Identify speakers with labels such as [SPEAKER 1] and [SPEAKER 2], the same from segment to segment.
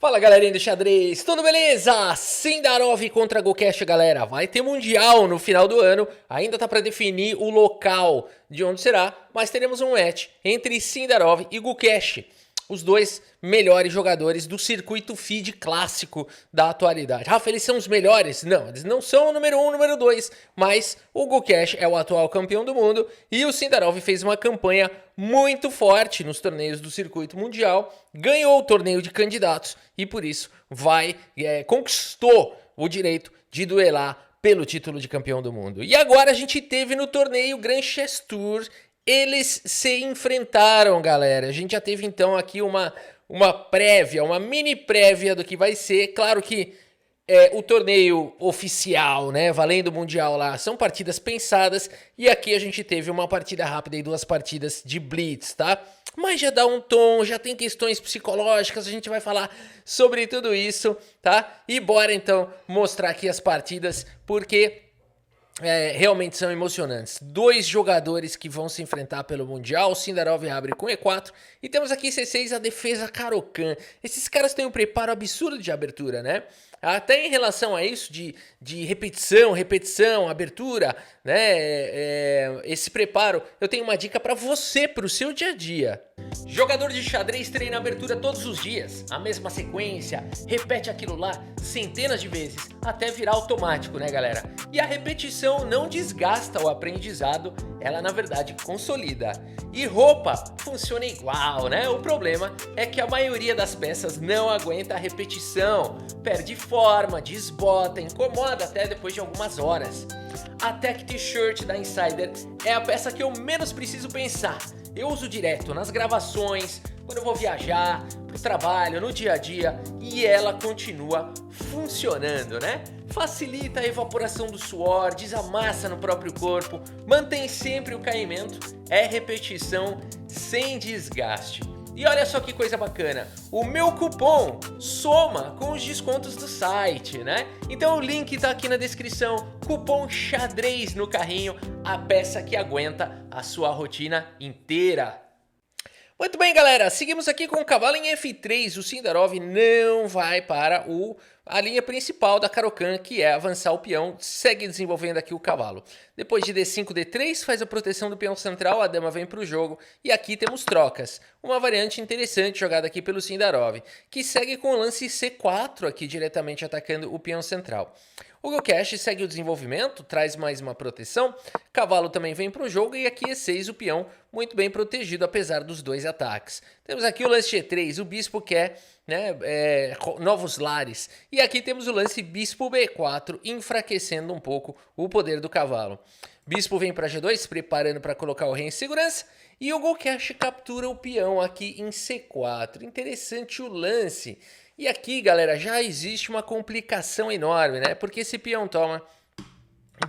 [SPEAKER 1] Fala galerinha do xadrez, tudo beleza? Sindarov contra Gukesh, galera. Vai ter mundial no final do ano, ainda tá para definir o local de onde será, mas teremos um match entre Sindarov e Gukesh, os dois melhores jogadores do circuito FIDE clássico da atualidade. Rafa, eles são os melhores? Não, eles não são o número 1, o número 2, mas o Gukesh é o atual campeão do mundo e o Sindarov fez uma campanha muito forte nos torneios do circuito mundial, ganhou o torneio de candidatos e por isso conquistou o direito de duelar pelo título de campeão do mundo. E agora a gente teve no torneio Grand Chess Tour, eles se enfrentaram, galera. A gente já teve então aqui uma prévia, uma mini prévia do que vai ser. Claro que o torneio oficial, né, valendo o Mundial lá, são partidas pensadas. E aqui a gente teve uma partida rápida e duas partidas de blitz, tá? Mas já dá um tom, já tem questões psicológicas, a gente vai falar sobre tudo isso, tá? E bora então mostrar aqui as partidas, porque realmente são emocionantes. Dois jogadores que vão se enfrentar pelo Mundial. O Sindarov abre com E4 e temos aqui C6 a defesa Caro-Kann. Esses caras têm um preparo absurdo de abertura, né? Até em relação a isso de repetição, abertura, né? Esse preparo, eu tenho uma dica para você, para o seu dia a dia. Jogador de xadrez treina abertura todos os dias, a mesma sequência, repete aquilo lá centenas de vezes, até virar automático, né, galera? E a repetição não desgasta o aprendizado, ela na verdade consolida. E roupa funciona igual, né? O problema é que a maioria das peças não aguenta a repetição, perde forma, desbota, incomoda até depois de algumas horas. A Tech T-Shirt da Insider é a peça que eu menos preciso pensar. Eu uso direto nas gravações, quando eu vou viajar, pro trabalho, no dia a dia, e ela continua funcionando, né? Facilita a evaporação do suor, desamassa no próprio corpo, mantém sempre o caimento, é repetição sem desgaste. E olha só que coisa bacana, o meu cupom soma com os descontos do site, né? Então o link tá aqui na descrição, cupom xadrez no carrinho, a peça que aguenta a sua rotina inteira. Muito bem, galera, seguimos aqui com o cavalo em F3, o Sindarov não vai para a linha principal da Caro-Kann, que é avançar o peão, segue desenvolvendo aqui o cavalo. Depois de D5, D3, faz a proteção do peão central, a dama vem para o jogo, e aqui temos trocas. Uma variante interessante jogada aqui pelo Sindarov, que segue com o lance C4 aqui, diretamente atacando o peão central. O Gukesh segue o desenvolvimento, traz mais uma proteção, cavalo também vem para o jogo e aqui E6 o peão muito bem protegido apesar dos dois ataques. Temos aqui o lance G3, o bispo quer novos lares. E aqui temos o lance bispo B4, enfraquecendo um pouco o poder do cavalo. Bispo vem para G2, preparando para colocar o rei em segurança. E o Gukesh captura o peão aqui em C4. Interessante o lance. E aqui, galera, já existe uma complicação enorme, né? Porque esse peão toma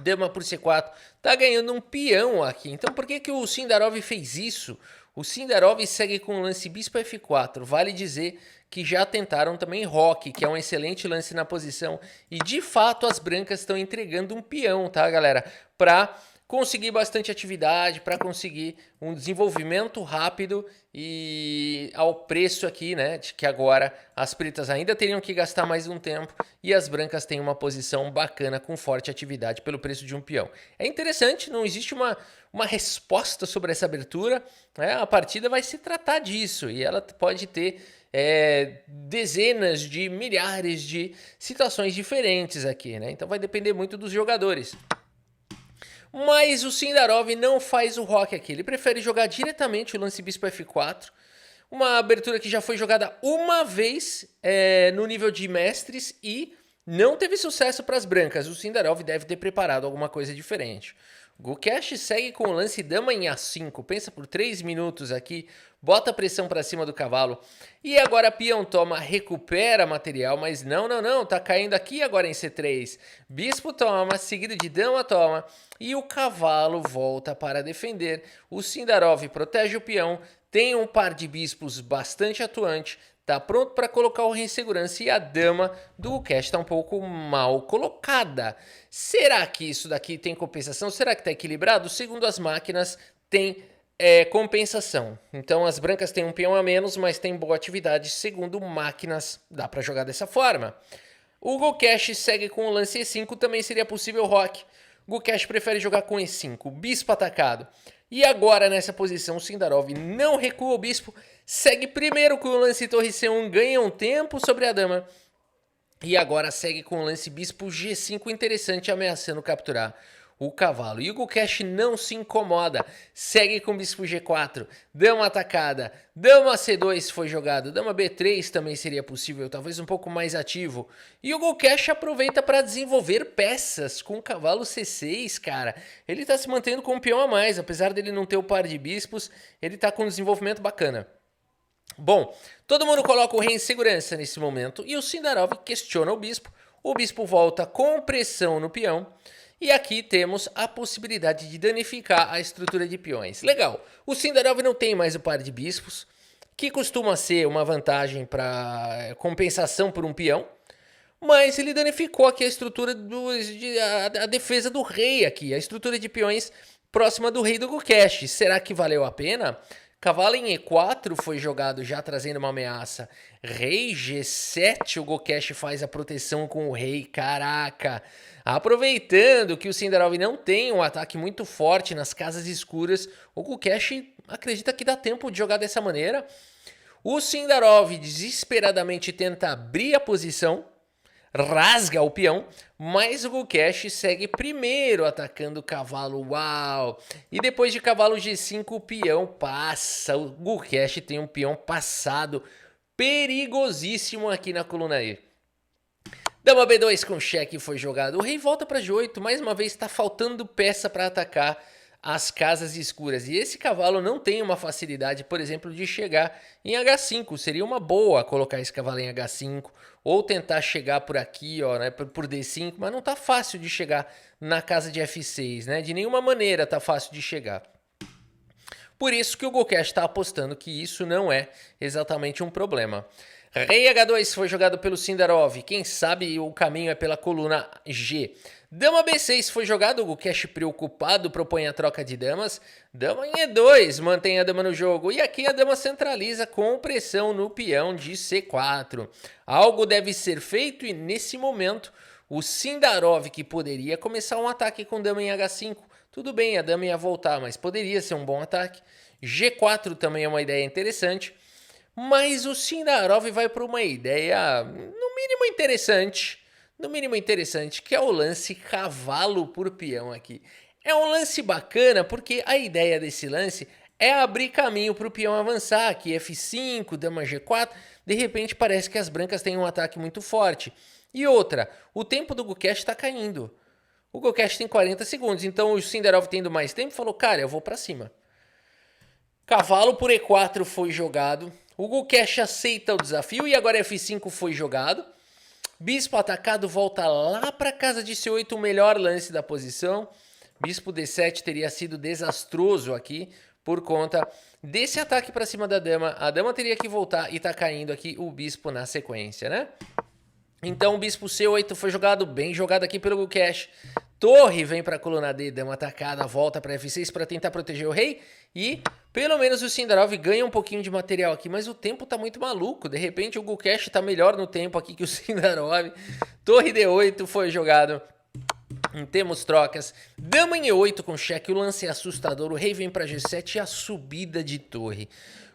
[SPEAKER 1] dama por C4, tá ganhando um peão aqui. Então por que o Sindarov fez isso? O Sindarov segue com o lance bispo F4. Vale dizer que já tentaram também roque, que é um excelente lance na posição. E de fato as brancas estão entregando um peão, tá, galera? Para conseguir bastante atividade, para conseguir um desenvolvimento rápido e ao preço aqui, né, de que agora as pretas ainda teriam que gastar mais um tempo e as brancas têm uma posição bacana com forte atividade pelo preço de um peão. É interessante, não existe uma resposta sobre essa abertura, né? A partida vai se tratar disso e ela pode ter dezenas de milhares de situações diferentes aqui, né? Então vai depender muito dos jogadores. Mas o Sindarov não faz o roque aqui, ele prefere jogar diretamente o lance bispo F4, uma abertura que já foi jogada uma vez no nível de mestres e não teve sucesso para as brancas. O Sindarov deve ter preparado alguma coisa diferente. Gukesh segue com o lance dama em A5, pensa por 3 minutos aqui, bota a pressão para cima do cavalo. E agora peão toma, recupera material, mas não, tá caindo aqui agora em C3. Bispo toma, seguido de dama toma, e o cavalo volta para defender. O Sindarov protege o peão, tem um par de bispos bastante atuante, tá pronto para colocar o rei em segurança e a dama do Gukesh está um pouco mal colocada. Será que isso daqui tem compensação? Será que está equilibrado? Segundo as máquinas, tem compensação. Então as brancas têm um peão a menos, mas têm boa atividade. Segundo máquinas, dá para jogar dessa forma. O Gokesh segue com o lance E5, também seria possível roque. Gokesh prefere jogar com E5, bispo atacado. E agora nessa posição, o Sindarov não recua o bispo, segue primeiro com o lance torre C1, ganha um tempo sobre a dama. E agora segue com o lance bispo G5 interessante, ameaçando capturar o cavalo. E o Gokesh não se incomoda, segue com bispo G4, dama atacada, dama C2 foi jogado, dama B3 também seria possível, talvez um pouco mais ativo. E o Gokesh aproveita para desenvolver peças com o cavalo C6, cara. Ele está se mantendo com um peão a mais, apesar dele não ter o par de bispos, ele está com um desenvolvimento bacana. Bom, todo mundo coloca o rei em segurança nesse momento e o Sindarov questiona o bispo volta com pressão no peão e aqui temos a possibilidade de danificar a estrutura de peões. Legal, o Sindarov não tem mais o par de bispos, que costuma ser uma vantagem para compensação por um peão, mas ele danificou aqui a estrutura, a defesa do rei aqui, a estrutura de peões próxima do rei do Gokesh. Será que valeu a pena? Cavalo em E4 foi jogado já trazendo uma ameaça. Rei G7, o Gokesh faz a proteção com o rei. Caraca! Aproveitando que o Sindarov não tem um ataque muito forte nas casas escuras, o Gokesh acredita que dá tempo de jogar dessa maneira. O Sindarov desesperadamente tenta abrir a posição, rasga o peão, mas o Gokesh segue primeiro atacando o cavalo, uau! E depois de cavalo G5 o peão passa, o Gokesh tem um peão passado perigosíssimo aqui na coluna E. Dama B2 com cheque foi jogado, o rei volta para G8, mais uma vez está faltando peça para atacar as casas escuras. E esse cavalo não tem uma facilidade, por exemplo, de chegar em H5. Seria uma boa colocar esse cavalo em H5 ou tentar chegar por aqui, ó, né, por D5, mas não tá fácil de chegar na casa de F6, né? De nenhuma maneira tá fácil de chegar. Por isso que o Gokesh está apostando que isso não é exatamente um problema. Rei H2 foi jogado pelo Sindarov. Quem sabe o caminho é pela coluna G. Dama B6 foi jogado, o Gokesh preocupado propõe a troca de damas. Dama em E2 mantém a dama no jogo. E aqui a dama centraliza com pressão no peão de C4. Algo deve ser feito e nesse momento o Sindarov, que poderia começar um ataque com dama em H5. Tudo bem, a dama ia voltar, mas poderia ser um bom ataque. G4 também é uma ideia interessante. Mas o Sindarov vai para uma ideia, no mínimo interessante, que é o lance cavalo por peão aqui. É um lance bacana porque a ideia desse lance é abrir caminho para o peão avançar, aqui F5, dama G4, de repente parece que as brancas têm um ataque muito forte. E outra, o tempo do Gokesh está caindo. O Gokesh tem 40 segundos, então o Sindarov tendo mais tempo falou, cara, eu vou para cima. Cavalo por E4 foi jogado. O Gokesh aceita o desafio e agora F5 foi jogado. Bispo atacado volta lá para casa de C8, o melhor lance da posição. Bispo D7 teria sido desastroso aqui por conta desse ataque para cima da dama. A dama teria que voltar e tá caindo aqui o bispo na sequência, né? Então o bispo C8 foi jogado, bem jogado aqui pelo Gokesh. Torre vem para a coluna D, dama atacada, volta para F6 para tentar proteger o rei. E pelo menos o Sindarov ganha um pouquinho de material aqui, mas o tempo tá muito maluco. De repente o Gokesh tá melhor no tempo aqui que o Sindarov. Torre D8 foi jogado. Temos trocas. Dama em E8 com cheque, o lance é assustador. O rei vem para G7 e a subida de torre.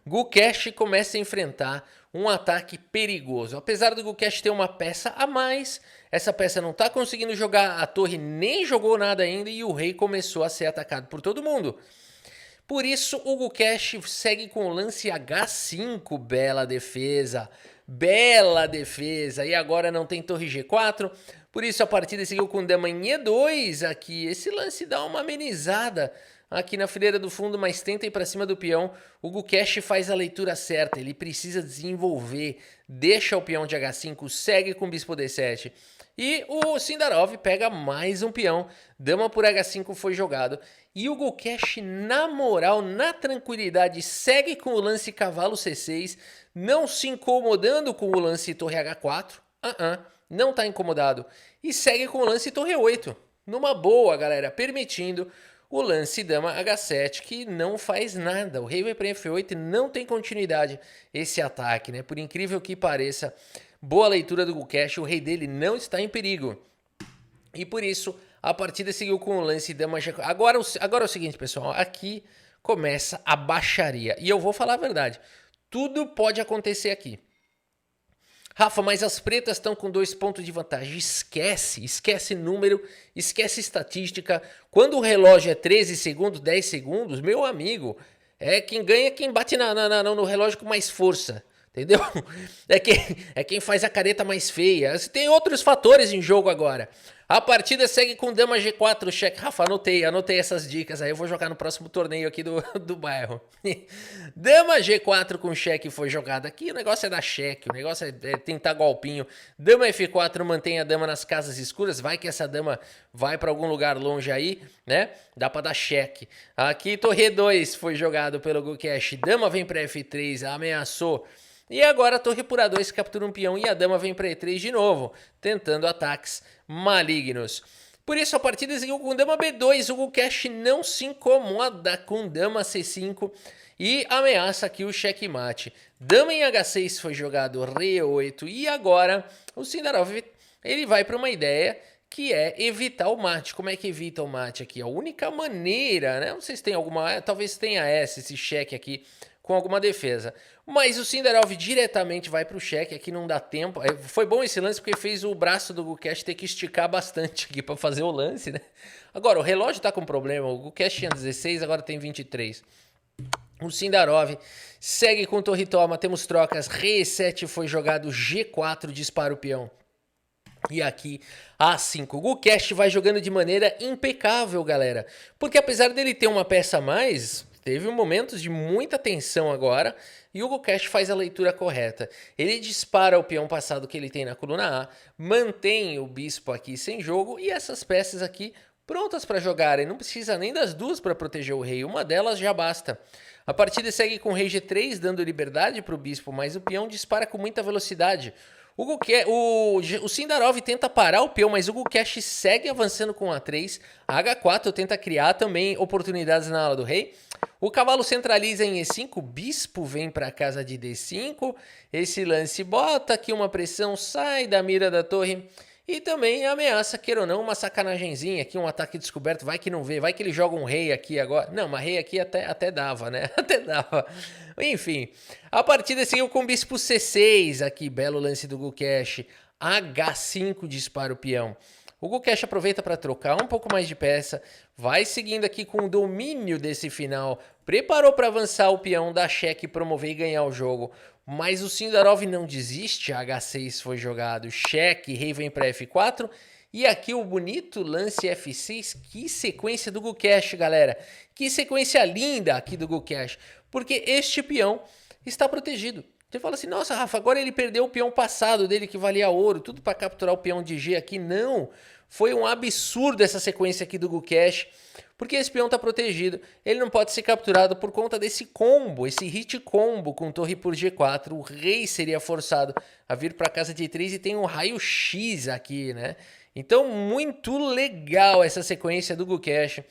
[SPEAKER 1] Gokesh começa a enfrentar um ataque perigoso. Apesar do Gokesh ter uma peça a mais, essa peça não está conseguindo jogar, a torre nem jogou nada ainda e o rei começou a ser atacado por todo mundo. Por isso o Gokesh segue com o lance H5, bela defesa, e agora não tem torre G4, por isso a partida seguiu com dama em E2 aqui. Esse lance dá uma amenizada aqui na fileira do fundo, mas tenta ir para cima do peão. O Gokesh faz a leitura certa, ele precisa desenvolver, deixa o peão de H5, segue com bispo D7. E o Sindarov pega mais um peão, dama por H5 foi jogado. E o Gokesh, na moral, na tranquilidade, segue com o lance cavalo C6, não se incomodando com o lance torre H4, não tá incomodado. E segue com o lance torre 8, numa boa, galera, permitindo o lance dama H7, que não faz nada. O rei vai para F8 e não tem continuidade esse ataque, né? Por incrível que pareça, boa leitura do Gukesh, o rei dele não está em perigo. E por isso, a partida seguiu com o lance dama G4. Agora é o seguinte, pessoal, aqui começa a baixaria. E eu vou falar a verdade, tudo pode acontecer aqui. Rafa, mas as pretas estão com 2 pontos de vantagem. Esquece número, esquece estatística. Quando o relógio é 13 segundos, 10 segundos, meu amigo, é quem ganha quem bate no relógio com mais força. Entendeu? É quem faz a careta mais feia. Tem outros fatores em jogo agora. A partida segue com dama G4, cheque. Rafa, anotei essas dicas aí. Eu vou jogar no próximo torneio aqui do bairro. Dama G4 com cheque foi jogada aqui. O negócio é dar cheque, o negócio é tentar golpinho. Dama F4 mantém a dama nas casas escuras. Vai que essa dama vai para algum lugar longe aí, né? Dá para dar cheque. Aqui torre 2 foi jogado pelo Gukesh. Dama vem para F3, ameaçou. E agora a torre por A2 captura um peão e a dama vem para E3 de novo, tentando ataques malignos. Por isso a partida seguiu com dama B2, o Gukesh não se incomoda com dama C5 e ameaça aqui o checkmate. Dama em H6 foi jogado rei E8 e agora o Sindarov ele vai para uma ideia que é evitar o mate. Como é que evita o mate aqui? A única maneira, né? Não sei se tem alguma, talvez tenha esse cheque aqui com alguma defesa. Mas o Sindarov diretamente vai para o cheque, aqui não dá tempo. Foi bom esse lance porque fez o braço do Gukesh ter que esticar bastante aqui para fazer o lance, né? Agora, o relógio tá com problema, o Gukesh tinha 16, agora tem 23. O Sindarov segue com torre toma, temos trocas, rei E7 foi jogado, G4 dispara o peão. E aqui, A5. O Gukesh vai jogando de maneira impecável, galera. Porque apesar dele ter uma peça a mais, teve momentos de muita tensão agora. E o Gukesh faz a leitura correta. Ele dispara o peão passado que ele tem na coluna A. Mantém o bispo aqui sem jogo. E essas peças aqui prontas para jogarem. Não precisa nem das duas para proteger o rei. Uma delas já basta. A partida segue com rei G3, dando liberdade para o bispo. Mas o peão dispara com muita velocidade. O Sindarov tenta parar o peão, mas o Gukesh segue avançando com A3. A H4 tenta criar também oportunidades na ala do rei. O cavalo centraliza em E5, o bispo vem para a casa de D5. Esse lance bota aqui uma pressão, sai da mira da torre. E também ameaça, queira ou não, uma sacanagemzinha aqui, um ataque descoberto. Vai que não vê, vai que ele joga um rei aqui agora. Não, mas rei aqui até dava, né? Até dava. Enfim, a partida seguiu com bispo C6 aqui, belo lance do Gukesh. H5 dispara o peão. O Gukesh aproveita para trocar um pouco mais de peça, vai seguindo aqui com o domínio desse final, preparou para avançar o peão, dar cheque, promover e ganhar o jogo. Mas o Sindarov não desiste, H6 foi jogado, cheque, rei vem para F4. E aqui o bonito lance F6, que sequência do Gukesh, galera. Que sequência linda aqui do Gukesh, porque este peão está protegido. Você fala assim, nossa, Rafa, agora ele perdeu o peão passado dele que valia ouro, tudo para capturar o peão de G aqui. Não, foi um absurdo essa sequência aqui do Gukesh, porque esse peão está protegido. Ele não pode ser capturado por conta desse combo, esse hit combo com torre por G4. O rei seria forçado a vir para casa de 3 e tem um raio X aqui, né? Então, muito legal essa sequência do Gukesh.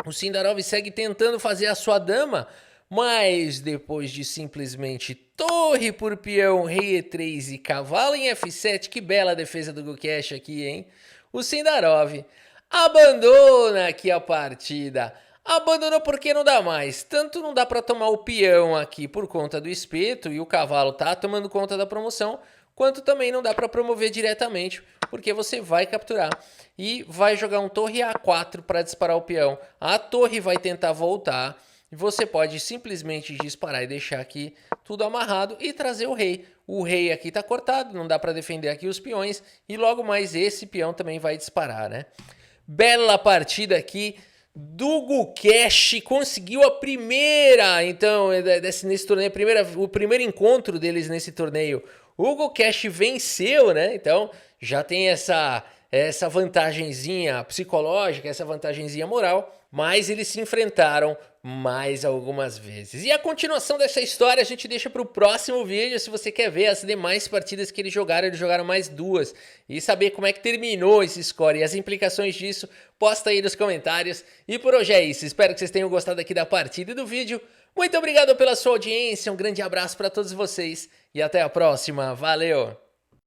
[SPEAKER 1] O Sindarov segue tentando fazer a sua dama, mas depois de simplesmente torre por peão, rei E3 e cavalo em F7, que bela defesa do Gukesh aqui, hein? O Sindarov abandona aqui a partida. Abandonou porque não dá mais. Tanto não dá para tomar o peão aqui por conta do espeto e o cavalo tá tomando conta da promoção, quanto também não dá para promover diretamente, porque você vai capturar e vai jogar um torre A4 para disparar o peão. A torre vai tentar voltar e você pode simplesmente disparar e deixar aqui tudo amarrado e trazer o rei. O rei aqui está cortado, não dá para defender aqui os peões e logo mais esse peão também vai disparar, né? Bela partida aqui do Gukesh, conseguiu a primeira, então, nesse torneio, o primeiro encontro deles nesse torneio. O Gukesh venceu, né? Então, já tem essa vantagenzinha psicológica, essa vantagenzinha moral, mas eles se enfrentaram mais algumas vezes. E a continuação dessa história a gente deixa para o próximo vídeo. Se você quer ver as demais partidas que eles jogaram mais 2. E saber como é que terminou esse score e as implicações disso, posta aí nos comentários. E por hoje é isso. Espero que vocês tenham gostado aqui da partida e do vídeo. Muito obrigado pela sua audiência, um grande abraço para todos vocês e até a próxima. Valeu!